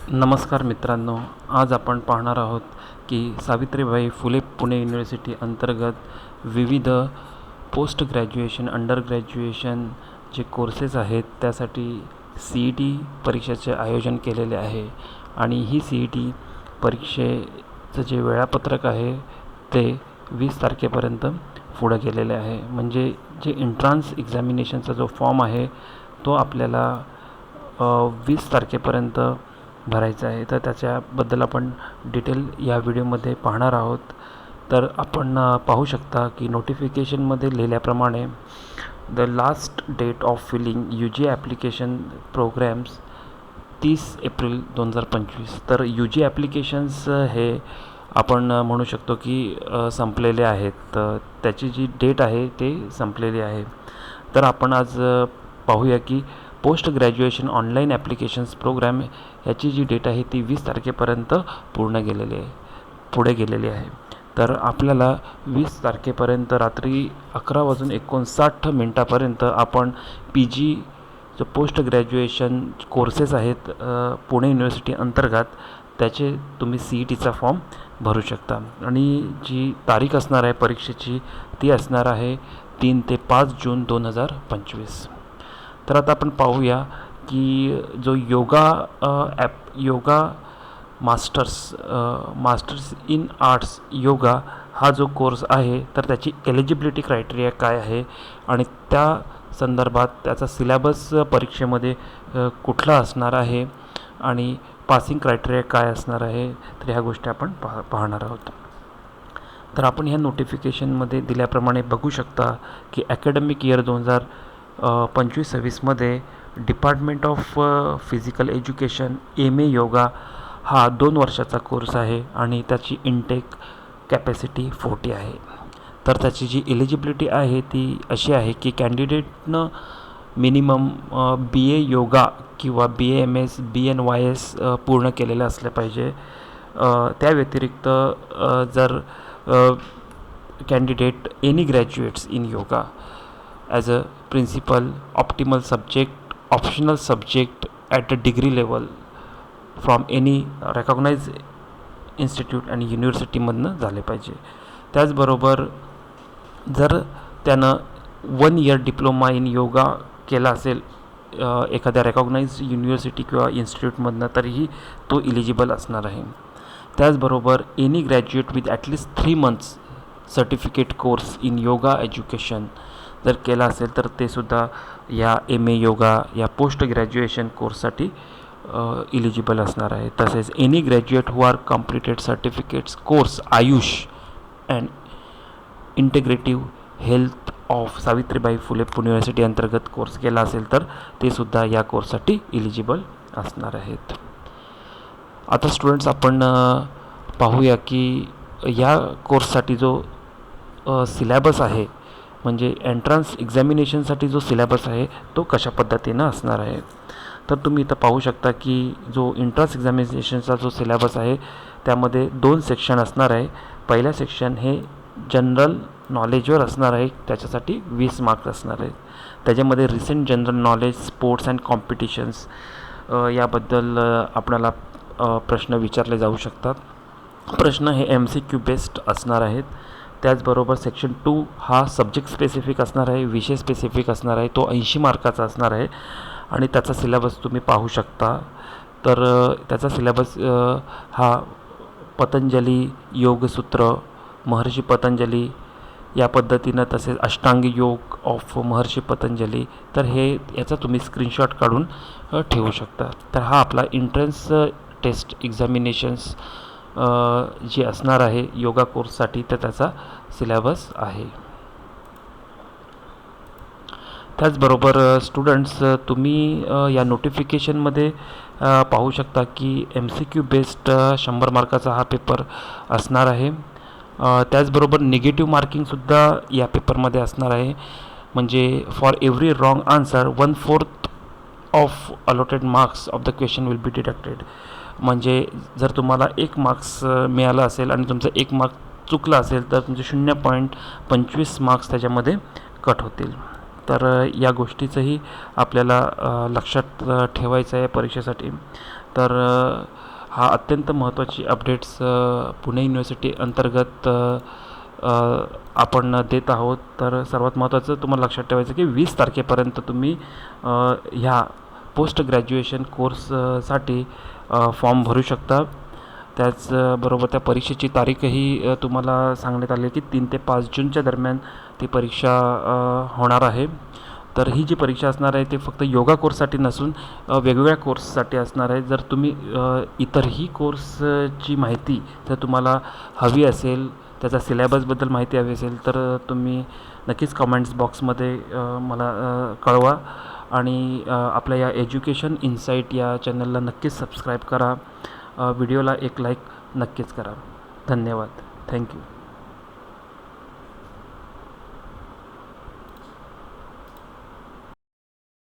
नमस्कार मित्रांनो, आज आपण पाहणार आहोत की सावित्रीबाई फुले पुणे युनिव्हर्सिटी अंतर्गत विविध पोस्ट ग्रॅज्युएशन, अंडर ग्रॅज्युएशन जे कोर्सेस आहेत त्यासाठी CET परीक्षेचे आयोजन केलेले आहे आणि ही CET परीक्षेचं जे वेळापत्रक आहे ते 20 तारखेपर्यंत पुढं गेलेले आहे. म्हणजे जे एंट्रन्स एक्झामिनेशनचा जो फॉर्म आहे तो आपल्याला 20 तारखेपर्यंत भरायचं आहे. तर त्याच्याबद्दल आपण डिटेल या व्हिडिओमध्ये पाहणार आहोत. तर आपण पाहू शकता की नोटिफिकेशनमध्ये लिहिल्याप्रमाणे the last date of filling UG application programs 30 April 2025. तर UG ॲप्लिकेशन्स हे आपण म्हणू शकतो की संपलेले आहेत. तर त्याची जी डेट आहे ते संपलेली आहे. तर आपण आज पाहूया की post graduation online applications program याची जी डेट आहे ती 20 तारखेपर्यंत पुढे गेलेली आहे. तर आपल्याला 20 तारखेपर्यंत रात्री 11:59 आपण PG जो पोस्ट ग्रॅज्युएशन कोर्सेस आहेत पुणे युनिव्हर्सिटी अंतर्गत त्याचे तुम्ही CETचा फॉर्म भरू शकता. आणि जी तारीख असणार आहे परीक्षेची ती असणार आहे 3 ते 5 जून 2025. तर आता आपण पाहूया की जो yoga masters in arts yoga हा जो कोर्स आहे तर त्याची एलिजिबिलिटी क्रायटेरिया काय आहे आणि त्या संदर्भात त्याचा सिलेबस परीक्षेमध्ये कुठला असणार आहे आणि पासिंग क्रायटेरिया काय असणार आहे, तर ह्या गोष्टी आपण पाहणार आहोत. तर आपण ह्या नोटिफिकेशनमध्ये दिल्याप्रमाणे बघू शकता की ॲकॅडमिक इयर 2025-26मध्ये department of physical education MA yoga हा 2 वर्षाचा कोर्स आहे आणि त्याची इनटेक कॅपॅसिटी 40 आहे. तर त्याची जी एलिजिबिलिटी आहे ती अशी आहे की कॅन्डिडेटनं मिनिमम BA योगा किंवा BAMS BNYS पूर्ण केलेलं असलं पाहिजे. त्या व्यतिरिक्त जर candidate any graduates in yoga as a principal optimal subject optional subject at a degree level from any recognise institute आणि युनिव्हर्सिटीमधनं झाले पाहिजे. त्याचबरोबर जर त्यानं 1 इयर डिप्लोमा इन योगा केला असेल एखाद्या रेकॉग्नाइज युनिव्हर्सिटी किंवा इन्स्टिट्यूटमधनं तरीही तो इलिजिबल असणार आहे. त्याचबरोबर any graduate with at least 3 months certificate course in yoga education जर केला असेल तर ते सुद्धा या MA योगा या पोस्ट ग्रॅज्युएशन कोर्ससाठी इलिजिबल असणार आहे. तसेच any graduate who are completed certificates course Ayush and integrative health of Savitribai Phule Pune university अंतर्गत कोर्स केला असेल तर ते सुद्धा या कोर्ससाठी इलिजिबल असणार आहेत. आता स्टुडंट्स आपण पाहूया की या कोर्ससाठी जो सिलेबस आहे म्हणजे एंट्रन्स एक्झामिनेशनसाठी जो सिलेबस आहे तो कशा पद्धतीनं असणार आहे. तर तुम्ही इथं पाहू शकता की जो एंट्रन्स एक्झामिनेशनचा जो सिलेबस आहे त्यामध्ये 2 सेक्शन असणार आहे. पहिला सेक्शन हे जनरल नॉलेजवर असणार आहे, त्याच्यासाठी 20 मार्क्स असणार आहेत. त्याच्यामध्ये recent general knowledge, sports and competitions याबद्दल आपल्याला प्रश्न विचारले जाऊ शकतात. प्रश्न हे MCQ बेस्ड असणार आहेत. त्याचबरोबर सेक्शन 2 हा सब्जेक्ट स्पेसिफिक असणार आहे, विषय स्पेसिफिक असणार आहे. तो 80 मार्काचा असणार आहे आणि त्याचा सिलेबस तुम्ही पाहू शकता. तर त्याचा सिलेबस हा पतंजली योगसूत्र, महर्षी पतंजली या पद्धतीनं, तसेच अष्टांग योग ऑफ महर्षी पतंजली, तर याचा तुम्ही स्क्रीनशॉट काढून ठेवू शकता. तर हा आपला एंट्रन्स टेस्ट एक्झामिनेशन्स जे असणार आहे योगा कोर्ससाठी तर त्याचा सिलेबस आहे. त्याचबरोबर स्टुडंट्स तुम्ही या नोटिफिकेशनमध्ये पाहू शकता की MCQ बेस्ड 100 मार्काचा हा पेपर असणार आहे. त्याचबरोबर निगेटिव्ह मार्किंगसुद्धा या पेपरमध्ये असणार आहे. म्हणजे for every wrong answer 1/4 of allotted marks of the question will be deducted. म्हणजे जर तुम्हाला 1 मार्क्स मिळाला असेल आणि तुमचा 1 मार्क चुकला असेल तर तुमचे 0.25 मार्क्स त्याच्यामध्ये कट होतील. तर या गोष्टीचंही आपल्याला लक्षात ठेवायचं आहे परीक्षेसाठी. तर हा अत्यंत महत्त्वाची अपडेट्स पुणे युनिव्हर्सिटी अंतर्गत आपण देत आहोत. तर सर्वात महत्त्वाचं तुम्हाला लक्षात ठेवायचं की 20 तारखेपर्यंत तुम्ही ह्या पोस्ट ग्रॅज्युएशन कोर्ससाठी फॉर्म भरू शकता. त्याचबरोबर त्या परीक्षेची तारीखही तुम्हाला सांगण्यात आली की 3 ते 5 जूनच्या दरम्यान ती परीक्षा होणार आहे. तर ही जी परीक्षा असणार आहे ती फक्त योगा कोर्ससाठी नसून वेगवेगळ्या कोर्ससाठी असणार आहे. जर तुम्ही इतरही कोर्सची माहिती जर तुम्हाला हवी असेल, त्याचा सिलेबसबद्दल माहिती हवी असेल, तर तुम्ही नक्कीच कमेंट्स बॉक्समध्ये मला कळवा. आणि आपल्या या एज्युकेशन इन्साईट या चॅनलला नक्कीच सबस्क्राईब करा. व्हिडिओला एक लाईक नक्कीच करा. धन्यवाद. थँक्यू.